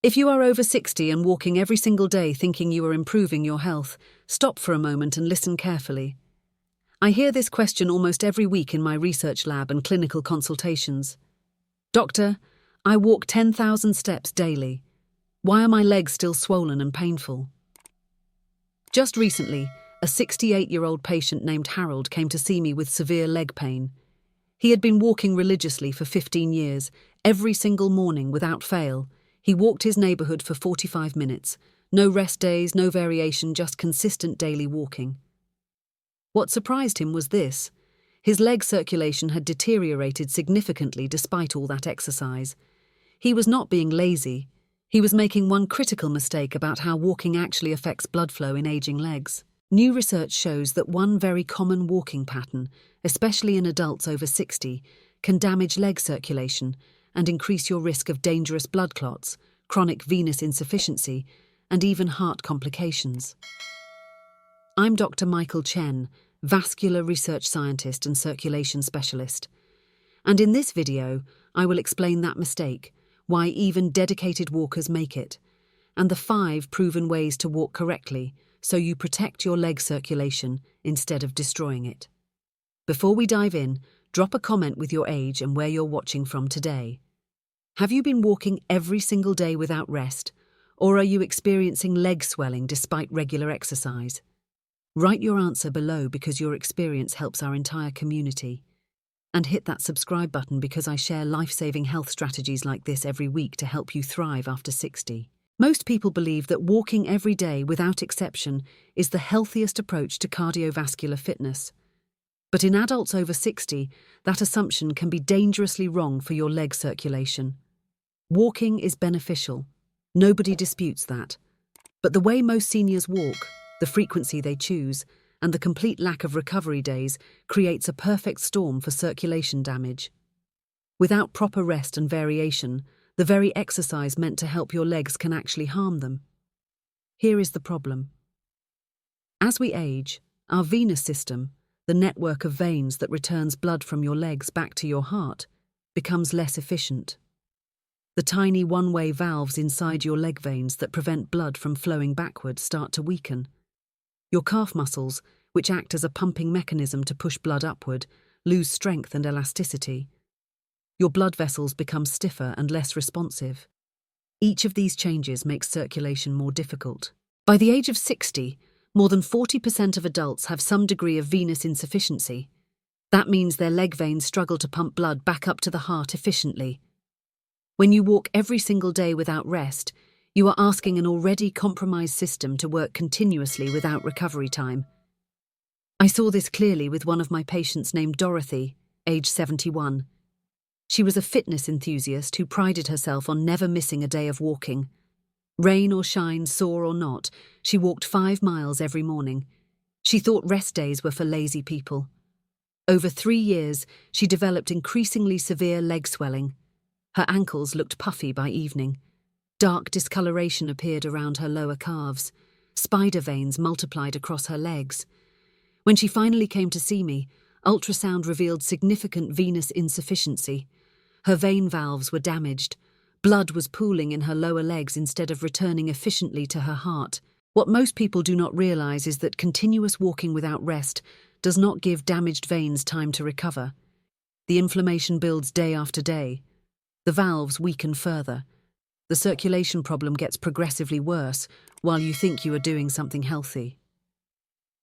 If you are over 60 and walking every single day thinking you are improving your health, stop for a moment and listen carefully. I hear this question almost every week in my research lab and clinical consultations. Doctor, I walk 10,000 steps daily. Why are my legs still swollen and painful? Just recently, a 68-year-old patient named Harold came to see me with severe leg pain. He had been walking religiously for 15 years, every single morning without fail. He walked his neighborhood for 45 minutes. No rest days, no variation, just consistent daily walking. What surprised him was this. His leg circulation had deteriorated significantly despite all that exercise. He was not being lazy. He was making one critical mistake about how walking actually affects blood flow in aging legs. New research shows that one very common walking pattern, especially in adults over 60, can damage leg circulation and increase your risk of dangerous blood clots, chronic venous insufficiency, and even heart complications. I'm Dr. Michael Chen, vascular research scientist and circulation specialist. And in this video, I will explain that mistake, why even dedicated walkers make it, and the 5 proven ways to walk correctly so you protect your leg circulation instead of destroying it. Before we dive in, drop a comment with your age and where you're watching from today. Have you been walking every single day without rest, or are you experiencing leg swelling despite regular exercise? Write your answer below because your experience helps our entire community. And hit that subscribe button because I share life-saving health strategies like this every week to help you thrive after 60. Most people believe that walking every day, without exception, is the healthiest approach to cardiovascular fitness. But in adults over 60, that assumption can be dangerously wrong for your leg circulation. Walking is beneficial. Nobody disputes that. But the way most seniors walk, the frequency they choose, and the complete lack of recovery days creates a perfect storm for circulation damage. Without proper rest and variation, the very exercise meant to help your legs can actually harm them. Here is the problem. As we age, our venous system, the network of veins that returns blood from your legs back to your heart, becomes less efficient. The tiny one-way valves inside your leg veins that prevent blood from flowing backward start to weaken. Your calf muscles, which act as a pumping mechanism to push blood upward, lose strength and elasticity. Your blood vessels become stiffer and less responsive. Each of these changes makes circulation more difficult. By the age of 60, more than 40% of adults have some degree of venous insufficiency. That means their leg veins struggle to pump blood back up to the heart efficiently. When you walk every single day without rest, you are asking an already compromised system to work continuously without recovery time. I saw this clearly with one of my patients named Dorothy, age 71. She was a fitness enthusiast who prided herself on never missing a day of walking. Rain or shine, sore or not, she walked 5 miles every morning. She thought rest days were for lazy people. Over 3 years, she developed increasingly severe leg swelling. Her ankles looked puffy by evening. Dark discoloration appeared around her lower calves. Spider veins multiplied across her legs. When she finally came to see me, ultrasound revealed significant venous insufficiency. Her vein valves were damaged. Blood was pooling in her lower legs instead of returning efficiently to her heart. What most people do not realize is that continuous walking without rest does not give damaged veins time to recover. The inflammation builds day after day. The valves weaken further. The circulation problem gets progressively worse while you think you are doing something healthy.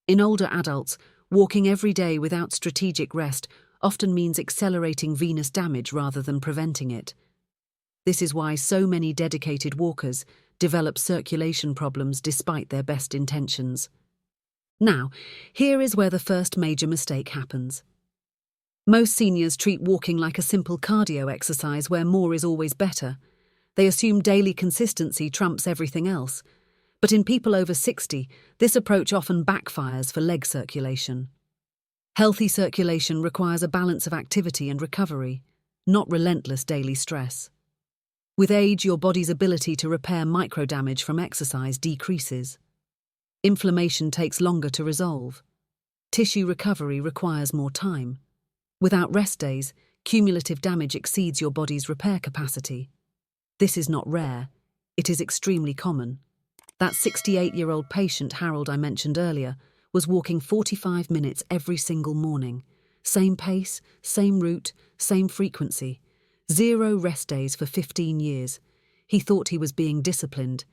In older adults, walking every day without strategic rest often means accelerating venous damage rather than preventing it. This is why so many dedicated walkers develop circulation problems despite their best intentions. Now, here is where the first major mistake happens. Most seniors treat walking like a simple cardio exercise where more is always better. They assume daily consistency trumps everything else. But in people over 60, this approach often backfires for leg circulation. Healthy circulation requires a balance of activity and recovery, not relentless daily stress. With age, your body's ability to repair microdamage from exercise decreases. Inflammation takes longer to resolve. Tissue recovery requires more time. Without rest days, cumulative damage exceeds your body's repair capacity. This is not rare. It is extremely common. That 68-year-old patient Harold I mentioned earlier was walking 45 minutes every single morning. Same pace, same route, same frequency. 0 rest days for 15 years. He thought he was being disciplined,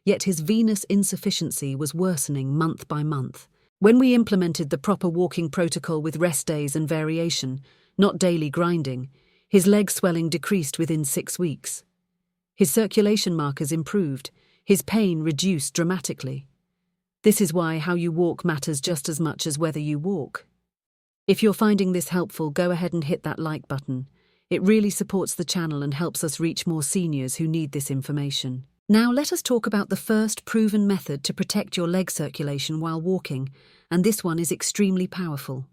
yet his venous insufficiency was worsening month by month. When we implemented the proper walking protocol with rest days and variation, not daily grinding, his leg swelling decreased within 6 weeks. His circulation markers improved, his pain reduced dramatically. This is why how you walk matters just as much as whether you walk. If you're finding this helpful, go ahead and hit that like button. It really supports the channel and helps us reach more seniors who need this information. Now let us talk about the first proven method to protect your leg circulation while walking, and this one is extremely powerful.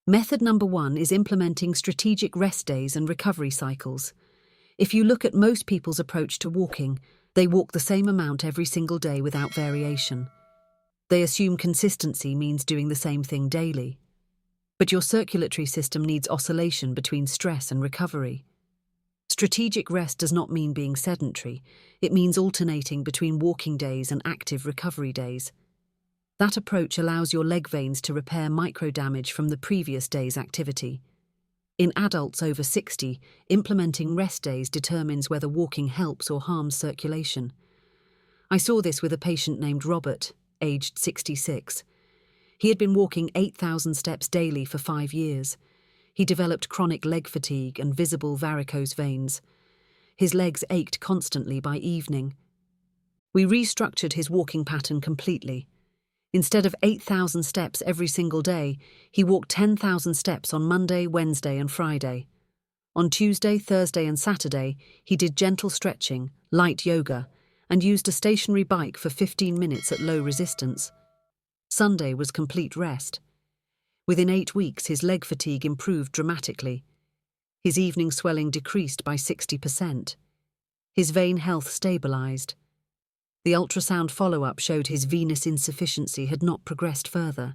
Method number 1 is implementing strategic rest days and recovery cycles. If you look at most people's approach to walking, they walk the same amount every single day without variation. They assume consistency means doing the same thing daily. But your circulatory system needs oscillation between stress and recovery. Strategic rest does not mean being sedentary. It means alternating between walking days and active recovery days. That approach allows your leg veins to repair microdamage from the previous day's activity. In adults over 60, implementing rest days determines whether walking helps or harms circulation. I saw this with a patient named Robert, aged 66. He had been walking 8,000 steps daily for 5 years. He developed chronic leg fatigue and visible varicose veins. His legs ached constantly by evening. We restructured his walking pattern completely. Instead of 8,000 steps every single day, he walked 10,000 steps on Monday, Wednesday, and Friday. On Tuesday, Thursday, and Saturday, he did gentle stretching, light yoga, and used a stationary bike for 15 minutes at low resistance. Sunday was complete rest. Within 8 weeks, his leg fatigue improved dramatically. His evening swelling decreased by 60%. His vein health stabilized. The ultrasound follow-up showed his venous insufficiency had not progressed further.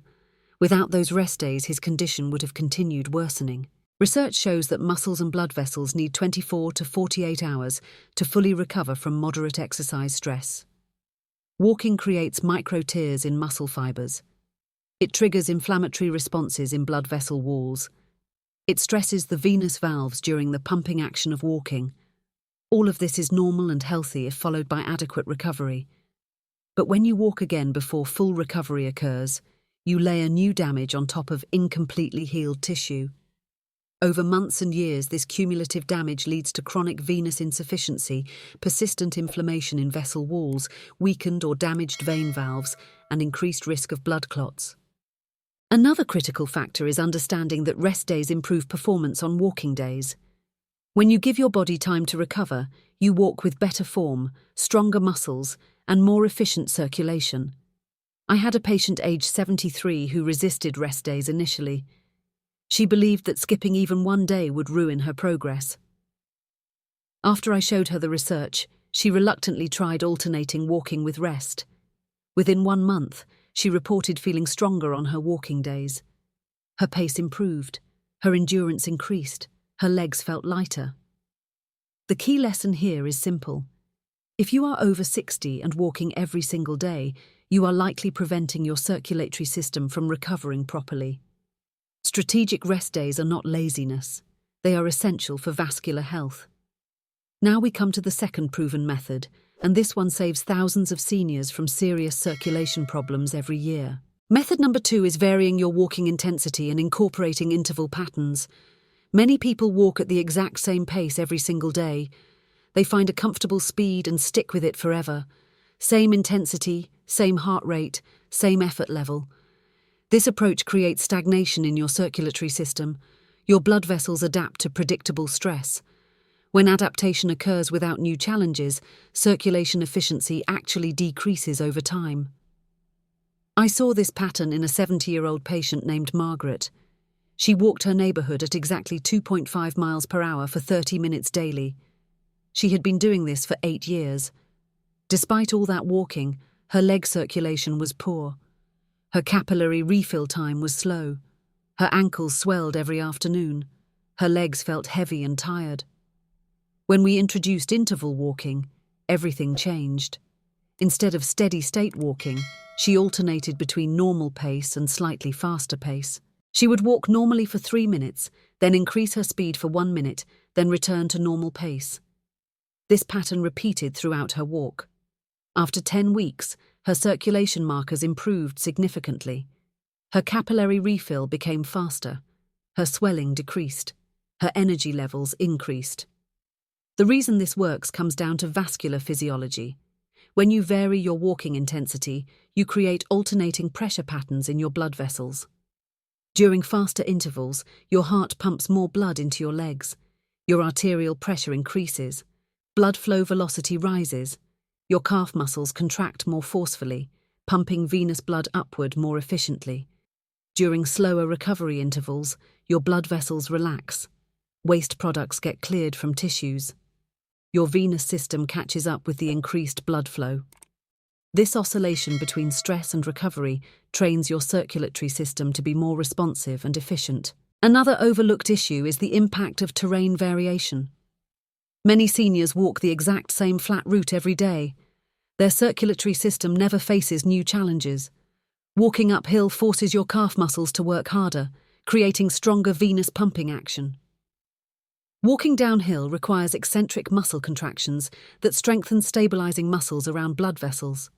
Without those rest days, his condition would have continued worsening. Research shows that muscles and blood vessels need 24 to 48 hours to fully recover from moderate exercise stress. Walking creates micro-tears in muscle fibers. It triggers inflammatory responses in blood vessel walls. It stresses the venous valves during the pumping action of walking. All of this is normal and healthy if followed by adequate recovery. But when you walk again before full recovery occurs, you layer new damage on top of incompletely healed tissue. Over months and years, this cumulative damage leads to chronic venous insufficiency, persistent inflammation in vessel walls, weakened or damaged vein valves, and increased risk of blood clots. Another critical factor is understanding that rest days improve performance on walking days. When you give your body time to recover, you walk with better form, stronger muscles, and more efficient circulation. I had a patient aged 73 who resisted rest days initially. She believed that skipping even one day would ruin her progress. After I showed her the research, she reluctantly tried alternating walking with rest. Within 1 month, she reported feeling stronger on her walking days. Her pace improved, her endurance increased, her legs felt lighter. The key lesson here is simple. If you are over 60 and walking every single day, you are likely preventing your circulatory system from recovering properly. Strategic rest days are not laziness. They are essential for vascular health. Now we come to the second proven method, and this one saves thousands of seniors from serious circulation problems every year. Method number 2 is varying your walking intensity and incorporating interval patterns. Many people walk at the exact same pace every single day. They find a comfortable speed and stick with it forever. Same intensity, same heart rate, same effort level. This approach creates stagnation in your circulatory system. Your blood vessels adapt to predictable stress. When adaptation occurs without new challenges, circulation efficiency actually decreases over time. I saw this pattern in a 70-year-old patient named Margaret. She walked her neighborhood at exactly 2.5 miles per hour for 30 minutes daily. She had been doing this for 8 years. Despite all that walking, her leg circulation was poor. Her capillary refill time was slow. Her ankles swelled every afternoon. Her legs felt heavy and tired. When we introduced interval walking, everything changed. Instead of steady-state walking, she alternated between normal pace and slightly faster pace. She would walk normally for 3 minutes, then increase her speed for 1 minute, then return to normal pace. This pattern repeated throughout her walk. After 10 weeks, her circulation markers improved significantly. Her capillary refill became faster. Her swelling decreased. Her energy levels increased. The reason this works comes down to vascular physiology. When you vary your walking intensity, you create alternating pressure patterns in your blood vessels. During faster intervals, your heart pumps more blood into your legs. Your arterial pressure increases. Blood flow velocity rises. Your calf muscles contract more forcefully, pumping venous blood upward more efficiently. During slower recovery intervals, your blood vessels relax. Waste products get cleared from tissues. Your venous system catches up with the increased blood flow. This oscillation between stress and recovery trains your circulatory system to be more responsive and efficient. Another overlooked issue is the impact of terrain variation. Many seniors walk the exact same flat route every day. Their circulatory system never faces new challenges. Walking uphill forces your calf muscles to work harder, creating stronger venous pumping action. Walking downhill requires eccentric muscle contractions that strengthen stabilizing muscles around blood vessels.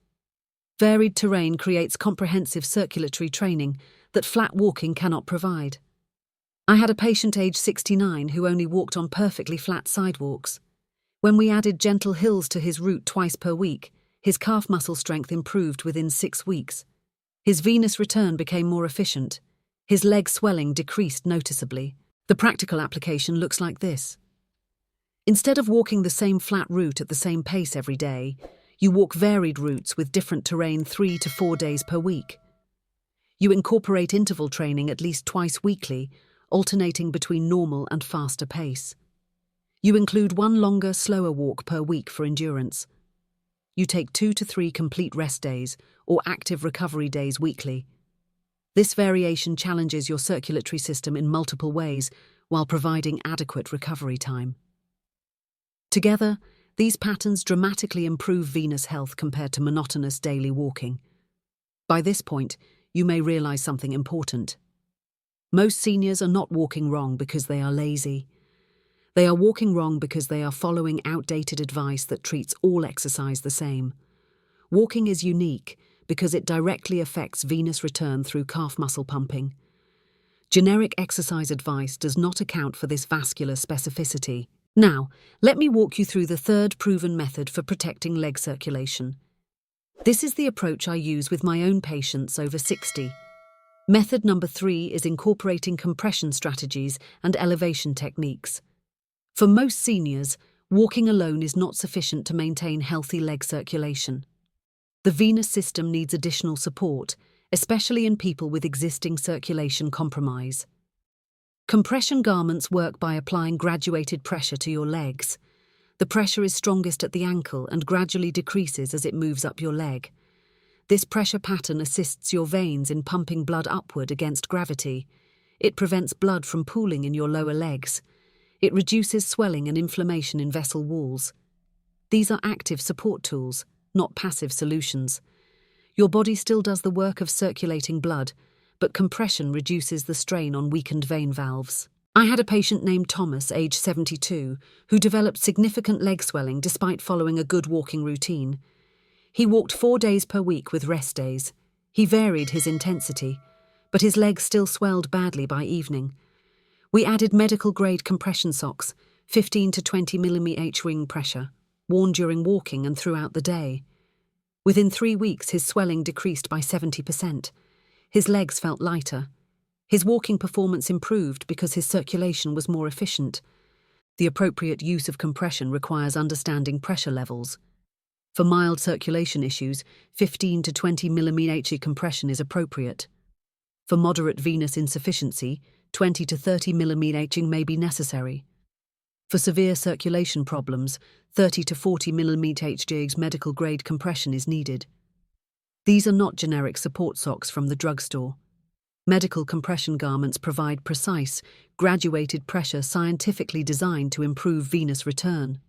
Varied terrain creates comprehensive circulatory training that flat walking cannot provide. I had a patient aged 69 who only walked on perfectly flat sidewalks. When we added gentle hills to his route twice per week, his calf muscle strength improved within 6 weeks. His venous return became more efficient. His leg swelling decreased noticeably. The practical application looks like this. Instead of walking the same flat route at the same pace every day, you walk varied routes with different terrain 3 to 4 days per week. You incorporate interval training at least twice weekly, alternating between normal and faster pace. You include 1 longer, slower walk per week for endurance. You take 2 to 3 complete rest days or active recovery days weekly. This variation challenges your circulatory system in multiple ways while providing adequate recovery time. Together, these patterns dramatically improve venous health compared to monotonous daily walking. By this point, you may realize something important. Most seniors are not walking wrong because they are lazy. They are walking wrong because they are following outdated advice that treats all exercise the same. Walking is unique because it directly affects venous return through calf muscle pumping. Generic exercise advice does not account for this vascular specificity. Now, let me walk you through the third proven method for protecting leg circulation. This is the approach I use with my own patients over 60. Method number 3 is incorporating compression strategies and elevation techniques. For most seniors, walking alone is not sufficient to maintain healthy leg circulation. The venous system needs additional support, especially in people with existing circulation compromise. Compression garments work by applying graduated pressure to your legs. The pressure is strongest at the ankle and gradually decreases as it moves up your leg. This pressure pattern assists your veins in pumping blood upward against gravity. It prevents blood from pooling in your lower legs. It reduces swelling and inflammation in vessel walls. These are active support tools, not passive solutions. Your body still does the work of circulating blood, but compression reduces the strain on weakened vein valves. I had a patient named Thomas, age 72, who developed significant leg swelling despite following a good walking routine. He walked 4 days per week with rest days. He varied his intensity, but his legs still swelled badly by evening. We added medical-grade compression socks, 15 to 20 mm H-ring pressure, worn during walking and throughout the day. Within 3 weeks, his swelling decreased by 70%. His legs felt lighter. His walking performance improved because his circulation was more efficient. The appropriate use of compression requires understanding pressure levels. For mild circulation issues, 15 to 20 mm compression is appropriate. For moderate venous insufficiency, 20 to 30 mm may be necessary. For severe circulation problems, 30 to 40 mm medical-grade compression is needed. These are not generic support socks from the drugstore. Medical compression garments provide precise, graduated pressure scientifically designed to improve venous return.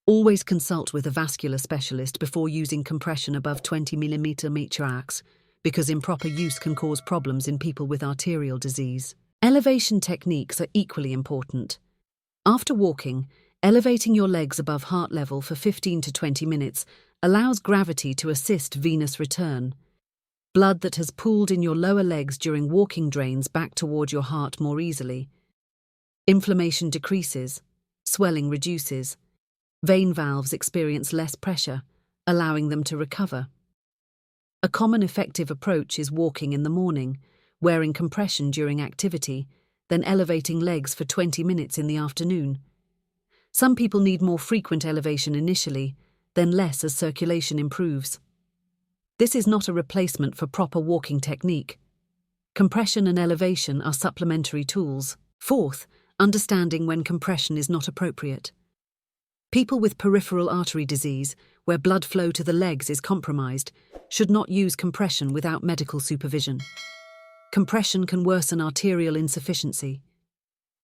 Always consult with a vascular specialist before using compression above 20 mm max, because improper use can cause problems in people with arterial disease. Elevation techniques are equally important. After walking, elevating your legs above heart level for 15 to 20 minutes allows gravity to assist venous return. Blood that has pooled in your lower legs during walking drains back toward your heart more easily. Inflammation decreases, swelling reduces. Vein valves experience less pressure, allowing them to recover. A common effective approach is walking in the morning, wearing compression during activity, then elevating legs for 20 minutes in the afternoon. Some people need more frequent elevation initially, then less as circulation improves. This is not a replacement for proper walking technique. Compression and elevation are supplementary tools. Fourth, understanding when compression is not appropriate. People with peripheral artery disease, where blood flow to the legs is compromised, should not use compression without medical supervision. Compression can worsen arterial insufficiency.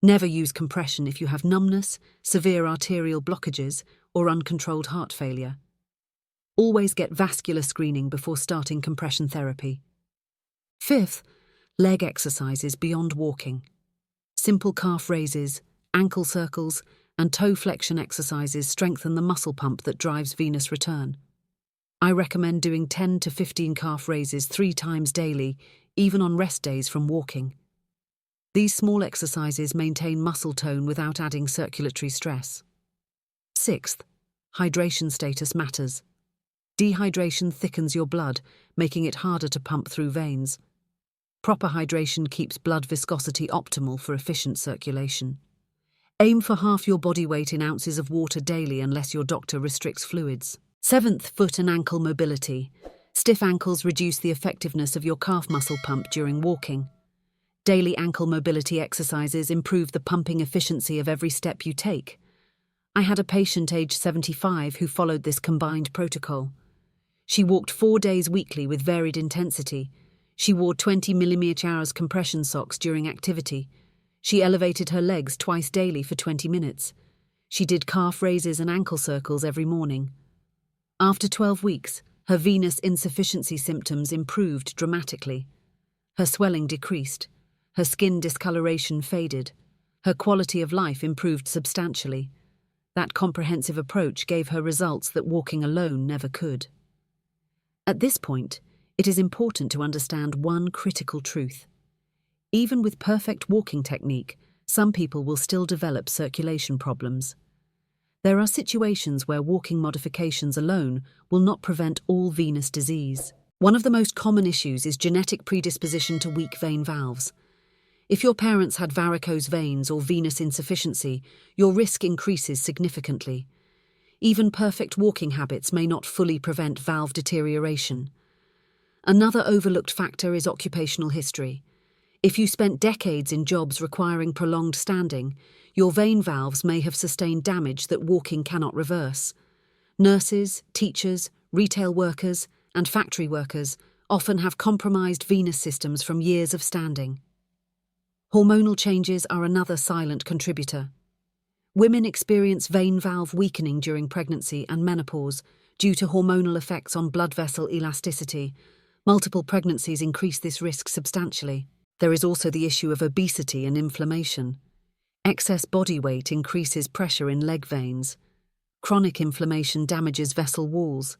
Never use compression if you have numbness, severe arterial blockages, or uncontrolled heart failure. Always get vascular screening before starting compression therapy. Fifth, leg exercises beyond walking. Simple calf raises, ankle circles, and toe flexion exercises strengthen the muscle pump that drives venous return. I recommend doing 10 to 15 calf raises 3 times daily, even on rest days from walking. These small exercises maintain muscle tone without adding circulatory stress. Sixth, hydration status matters. Dehydration thickens your blood, making it harder to pump through veins. Proper hydration keeps blood viscosity optimal for efficient circulation. Aim for half your body weight in ounces of water daily unless your doctor restricts fluids. Seventh, foot and ankle mobility. Stiff ankles reduce the effectiveness of your calf muscle pump during walking. Daily ankle mobility exercises improve the pumping efficiency of every step you take. I had a patient aged 75 who followed this combined protocol. She walked 4 days weekly with varied intensity. She wore 20 mm compression socks during activity. She elevated her legs twice daily for 20 minutes. She did calf raises and ankle circles every morning. After 12 weeks, her venous insufficiency symptoms improved dramatically. Her swelling decreased. Her skin discoloration faded. Her quality of life improved substantially. That comprehensive approach gave her results that walking alone never could. At this point, it is important to understand one critical truth. Even with perfect walking technique, some people will still develop circulation problems. There are situations where walking modifications alone will not prevent all venous disease. One of the most common issues is genetic predisposition to weak vein valves. If your parents had varicose veins or venous insufficiency, your risk increases significantly. Even perfect walking habits may not fully prevent valve deterioration. Another overlooked factor is occupational history. If you spent decades in jobs requiring prolonged standing, your vein valves may have sustained damage that walking cannot reverse. Nurses, teachers, retail workers, and factory workers often have compromised venous systems from years of standing. Hormonal changes are another silent contributor. Women experience vein valve weakening during pregnancy and menopause due to hormonal effects on blood vessel elasticity. Multiple pregnancies increase this risk substantially. There is also the issue of obesity and inflammation. Excess body weight increases pressure in leg veins. Chronic inflammation damages vessel walls.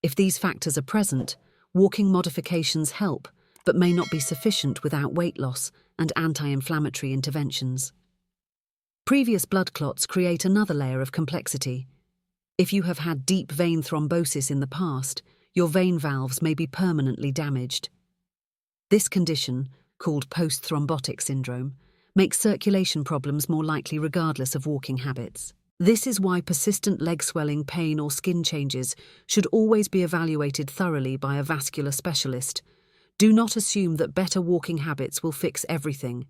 If these factors are present, walking modifications help, but may not be sufficient without weight loss and anti-inflammatory interventions. Previous blood clots create another layer of complexity. If you have had deep vein thrombosis in the past, your vein valves may be permanently damaged. This condition, called post-thrombotic syndrome, makes circulation problems more likely regardless of walking habits. This is why persistent leg swelling, pain, or skin changes should always be evaluated thoroughly by a vascular specialist. Do not assume that better walking habits will fix everything.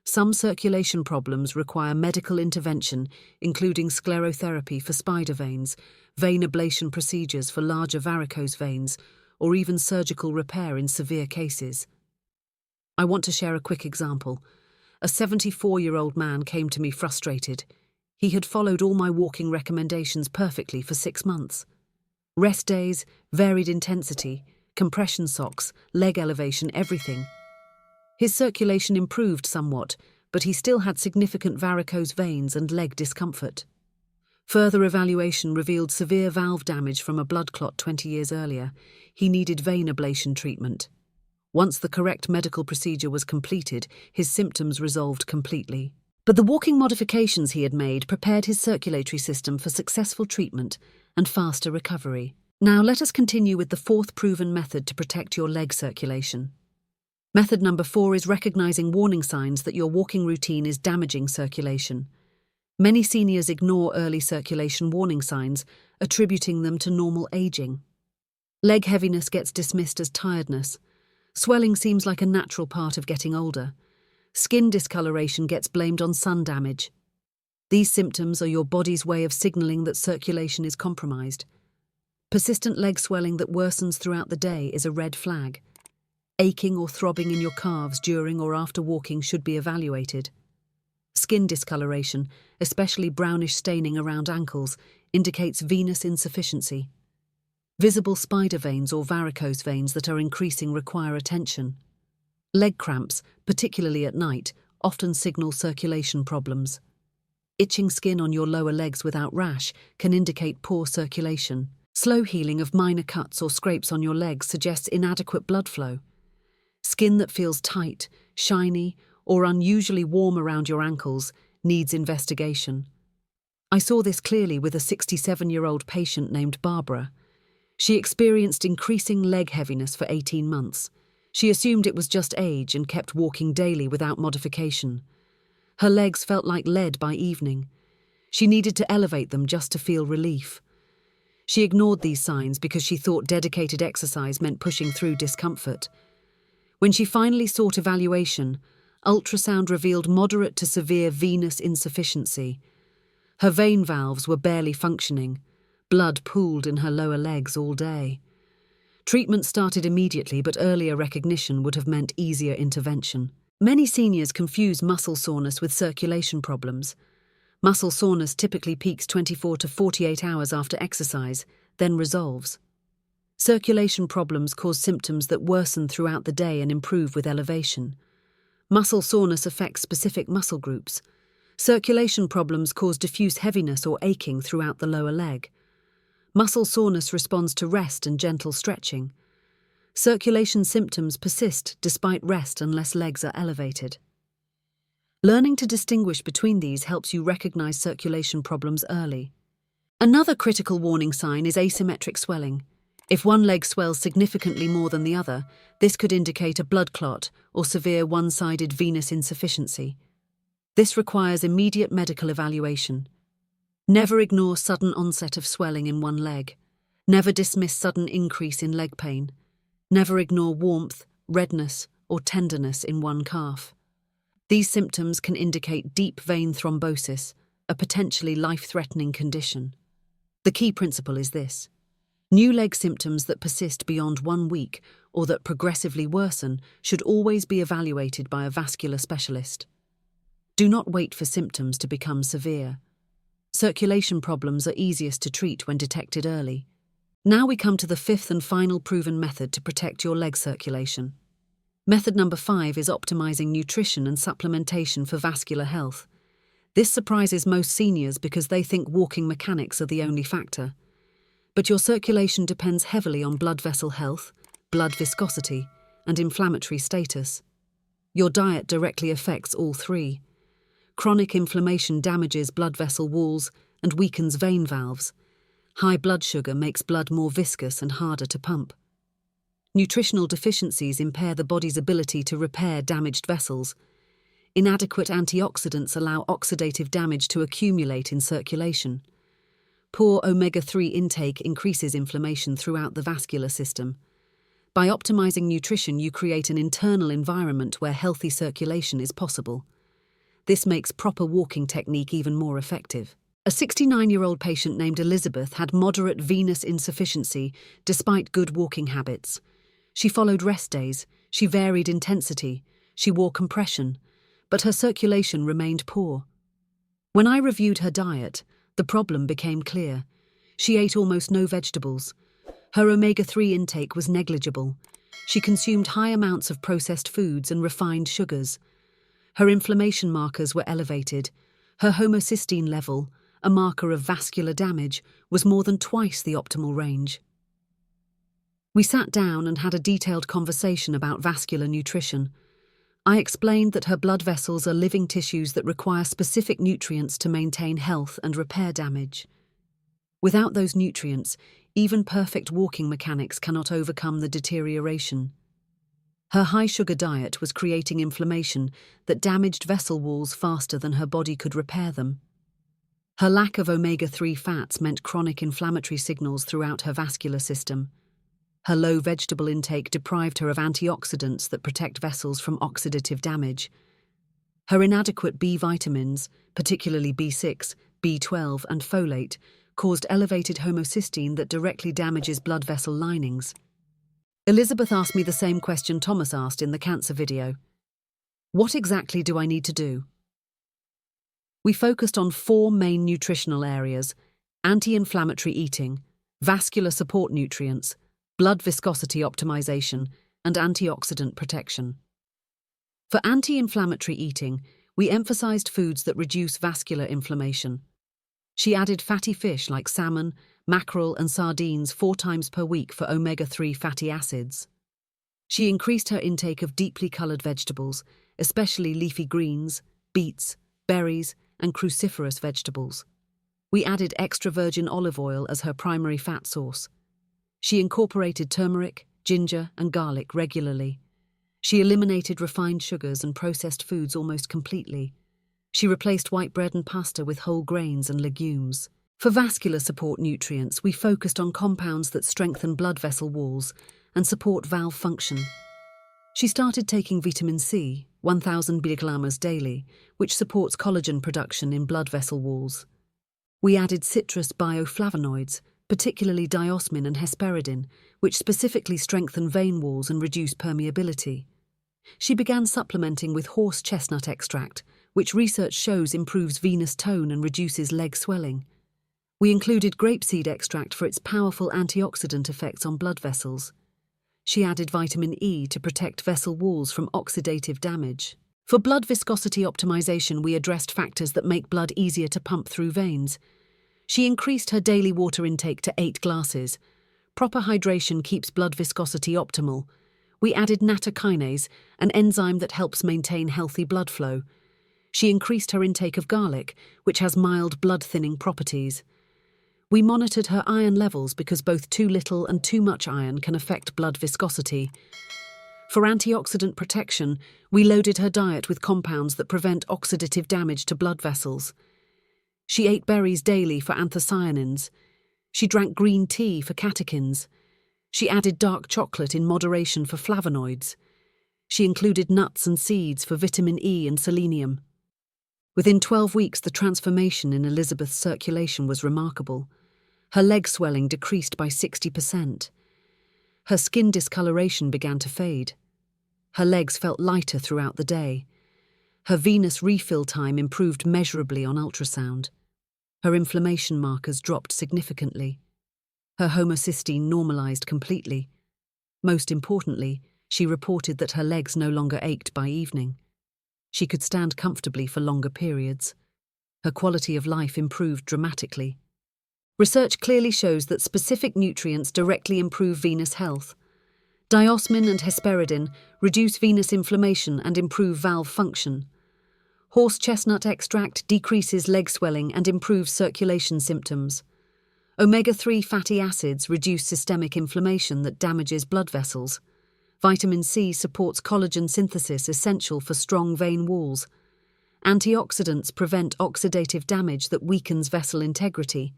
Some circulation problems require medical intervention, including sclerotherapy for spider veins, vein ablation procedures for larger varicose veins, or even surgical repair in severe cases. I want to share a quick example. A 74-year-old man came to me frustrated. He had followed all my walking recommendations perfectly for 6 months. Rest days, varied intensity, compression socks, leg elevation, everything. His circulation improved somewhat, but he still had significant varicose veins and leg discomfort. Further evaluation revealed severe valve damage from a blood clot 20 years earlier. He needed vein ablation treatment. Once the correct medical procedure was completed, his symptoms resolved completely. But the walking modifications he had made prepared his circulatory system for successful treatment and faster recovery. Now let us continue with the fourth proven method to protect your leg circulation. Method number 4 is recognizing warning signs that your walking routine is damaging circulation. Many seniors ignore early circulation warning signs, attributing them to normal aging. Leg heaviness gets dismissed as tiredness. Swelling seems like a natural part of getting older. Skin discoloration gets blamed on sun damage. These symptoms are your body's way of signaling that circulation is compromised. Persistent leg swelling that worsens throughout the day is a red flag. Aching or throbbing in your calves during or after walking should be evaluated. Skin discoloration, especially brownish staining around ankles, indicates venous insufficiency. Visible spider veins or varicose veins that are increasing require attention. Leg cramps, particularly at night, often signal circulation problems. Itching skin on your lower legs without rash can indicate poor circulation. Slow healing of minor cuts or scrapes on your legs suggests inadequate blood flow. Skin that feels tight, shiny, or unusually warm around your ankles needs investigation. I saw this clearly with a 67-year-old patient named Barbara. She experienced increasing leg heaviness for 18 months. She assumed it was just age and kept walking daily without modification. Her legs felt like lead by evening. She needed to elevate them just to feel relief. She ignored these signs because she thought dedicated exercise meant pushing through discomfort. When she finally sought evaluation, ultrasound revealed moderate to severe venous insufficiency. Her vein valves were barely functioning. Blood pooled in her lower legs all day. Treatment started immediately, but earlier recognition would have meant easier intervention. Many seniors confuse muscle soreness with circulation problems. Muscle soreness typically peaks 24 to 48 hours after exercise, then resolves. Circulation problems cause symptoms that worsen throughout the day and improve with elevation. Muscle soreness affects specific muscle groups. Circulation problems cause diffuse heaviness or aching throughout the lower leg. Muscle soreness responds to rest and gentle stretching. Circulation symptoms persist despite rest unless legs are elevated. Learning to distinguish between these helps you recognize circulation problems early. Another critical warning sign is asymmetric swelling. If one leg swells significantly more than the other, this could indicate a blood clot or severe one-sided venous insufficiency. This requires immediate medical evaluation. Never ignore sudden onset of swelling in one leg. Never dismiss sudden increase in leg pain. Never ignore warmth, redness, or tenderness in one calf. These symptoms can indicate deep vein thrombosis, a potentially life-threatening condition. The key principle is this: new leg symptoms that persist beyond 1 week or that progressively worsen should always be evaluated by a vascular specialist. Do not wait for symptoms to become severe. Circulation problems are easiest to treat when detected early. Now we come to the fifth and final proven method to protect your leg circulation. Method number 5 is optimizing nutrition and supplementation for vascular health. This surprises most seniors because they think walking mechanics are the only factor. But your circulation depends heavily on blood vessel health, blood viscosity, and inflammatory status. Your diet directly affects all three. Chronic inflammation damages blood vessel walls and weakens vein valves. High blood sugar makes blood more viscous and harder to pump. Nutritional deficiencies impair the body's ability to repair damaged vessels. Inadequate antioxidants allow oxidative damage to accumulate in circulation. Poor omega-3 intake increases inflammation throughout the vascular system. By optimizing nutrition, you create an internal environment where healthy circulation is possible. This makes proper walking technique even more effective. A 69-year-old patient named Elizabeth had moderate venous insufficiency despite good walking habits. She followed rest days, she varied intensity, she wore compression, but her circulation remained poor. When I reviewed her diet, the problem became clear. She ate almost no vegetables. Her omega-3 intake was negligible. She consumed high amounts of processed foods and refined sugars. Her inflammation markers were elevated. Her homocysteine level, a marker of vascular damage, was more than twice the optimal range. We sat down and had a detailed conversation about vascular nutrition. I explained that her blood vessels are living tissues that require specific nutrients to maintain health and repair damage. Without those nutrients, even perfect walking mechanics cannot overcome the deterioration. Her high-sugar diet was creating inflammation that damaged vessel walls faster than her body could repair them. Her lack of omega-3 fats meant chronic inflammatory signals throughout her vascular system. Her low vegetable intake deprived her of antioxidants that protect vessels from oxidative damage. Her inadequate B vitamins, particularly B6, B12, and folate, caused elevated homocysteine that directly damages blood vessel linings. Elizabeth asked me the same question Thomas asked in the cancer video. What exactly do I need to do? We focused on 4 main nutritional areas: anti-inflammatory eating, vascular support nutrients, blood viscosity optimization, and antioxidant protection. For anti-inflammatory eating, we emphasized foods that reduce vascular inflammation. She added fatty fish like salmon, mackerel, and sardines 4 times per week for omega-3 fatty acids. She increased her intake of deeply colored vegetables, especially leafy greens, beets, berries, and cruciferous vegetables. We added extra virgin olive oil as her primary fat source. She incorporated turmeric, ginger, and garlic regularly. She eliminated refined sugars and processed foods almost completely. She replaced white bread and pasta with whole grains and legumes. For vascular support nutrients, we focused on compounds that strengthen blood vessel walls and support valve function. She started taking vitamin C, 1,000 mg daily, which supports collagen production in blood vessel walls. We added citrus bioflavonoids, particularly diosmin and hesperidin, which specifically strengthen vein walls and reduce permeability. She began supplementing with horse chestnut extract, which research shows improves venous tone and reduces leg swelling. We included grapeseed extract for its powerful antioxidant effects on blood vessels. She added vitamin E to protect vessel walls from oxidative damage. For blood viscosity optimization, we addressed factors that make blood easier to pump through veins. She increased her daily water intake to 8 glasses. Proper hydration keeps blood viscosity optimal. We added nattokinase, an enzyme that helps maintain healthy blood flow. She increased her intake of garlic, which has mild blood-thinning properties. We monitored her iron levels because both too little and too much iron can affect blood viscosity. For antioxidant protection, we loaded her diet with compounds that prevent oxidative damage to blood vessels. She ate berries daily for anthocyanins. She drank green tea for catechins. She added dark chocolate in moderation for flavonoids. She included nuts and seeds for vitamin E and selenium. Within 12 weeks, the transformation in Elizabeth's circulation was remarkable. Her leg swelling decreased by 60%. Her skin discoloration began to fade. Her legs felt lighter throughout the day. Her venous refill time improved measurably on ultrasound. Her inflammation markers dropped significantly. Her homocysteine normalized completely. Most importantly, she reported that her legs no longer ached by evening. She could stand comfortably for longer periods. Her quality of life improved dramatically. Research clearly shows that specific nutrients directly improve venous health. Diosmin and hesperidin reduce venous inflammation and improve valve function. Horse chestnut extract decreases leg swelling and improves circulation symptoms. Omega-3 fatty acids reduce systemic inflammation that damages blood vessels. Vitamin C supports collagen synthesis essential for strong vein walls. Antioxidants prevent oxidative damage that weakens vessel integrity.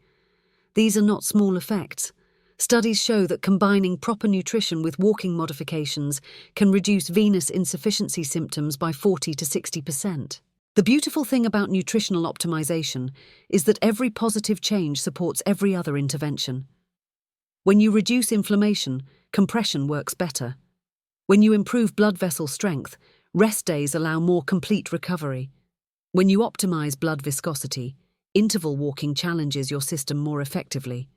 These are not small effects. Studies show that combining proper nutrition with walking modifications can reduce venous insufficiency symptoms by 40 to 60%. The beautiful thing about nutritional optimization is that every positive change supports every other intervention. When you reduce inflammation, compression works better. When you improve blood vessel strength, rest days allow more complete recovery. When you optimize blood viscosity, interval walking challenges your system more effectively.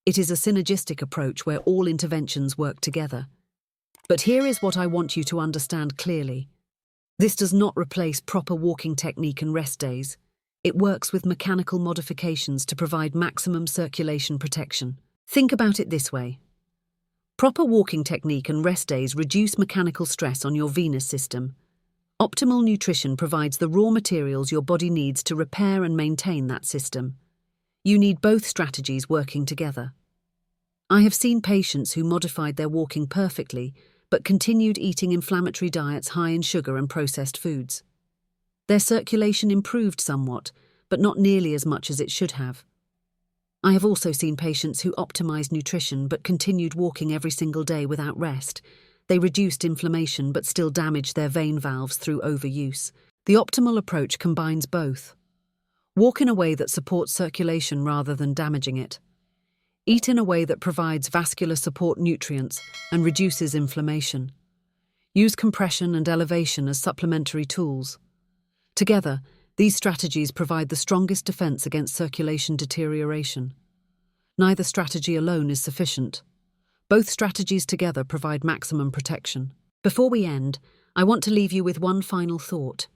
It is a synergistic approach where all interventions work together. But here is what I want you to understand clearly. This does not replace proper walking technique and rest days. It works with mechanical modifications to provide maximum circulation protection. Think about it this way. Proper walking technique and rest days reduce mechanical stress on your venous system. Optimal nutrition provides the raw materials your body needs to repair and maintain that system. You need both strategies working together. I have seen patients who modified their walking perfectly, but continued eating inflammatory diets high in sugar and processed foods. Their circulation improved somewhat, but not nearly as much as it should have. I have also seen patients who optimized nutrition but continued walking every single day without rest. They reduced inflammation but still damaged their vein valves through overuse. The optimal approach combines both. Walk in a way that supports circulation rather than damaging it. Eat in a way that provides vascular support nutrients and reduces inflammation. Use compression and elevation as supplementary tools. Together, these strategies provide the strongest defense against circulation deterioration. Neither strategy alone is sufficient. Both strategies together provide maximum protection. Before we end, I want to leave you with one final thought.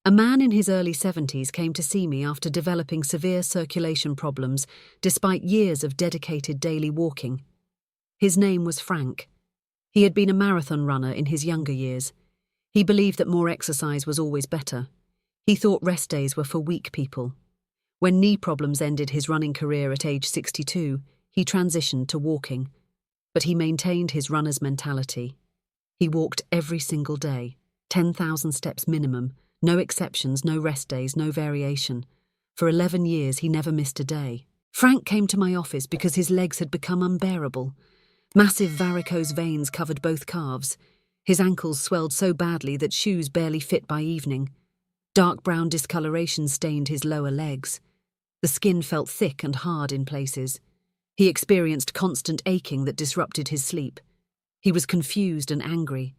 A man in his early 70s came to see me after developing severe circulation problems despite years of dedicated daily walking. His name was Frank. He had been a marathon runner in his younger years. He believed that more exercise was always better. He thought rest days were for weak people. When knee problems ended his running career at age 62, he transitioned to walking. But he maintained his runner's mentality. He walked every single day, 10,000 steps minimum, no exceptions, no rest days, no variation. For 11 years, he never missed a day. Frank came to my office because his legs had become unbearable. Massive varicose veins covered both calves. His ankles swelled so badly that shoes barely fit by evening. Dark brown discoloration stained his lower legs. The skin felt thick and hard in places. He experienced constant aching that disrupted his sleep. He was confused and angry.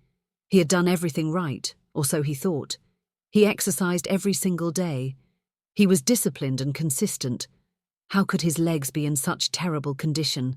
He had done everything right, or so he thought. He exercised every single day. He was disciplined and consistent. How could his legs be in such terrible condition?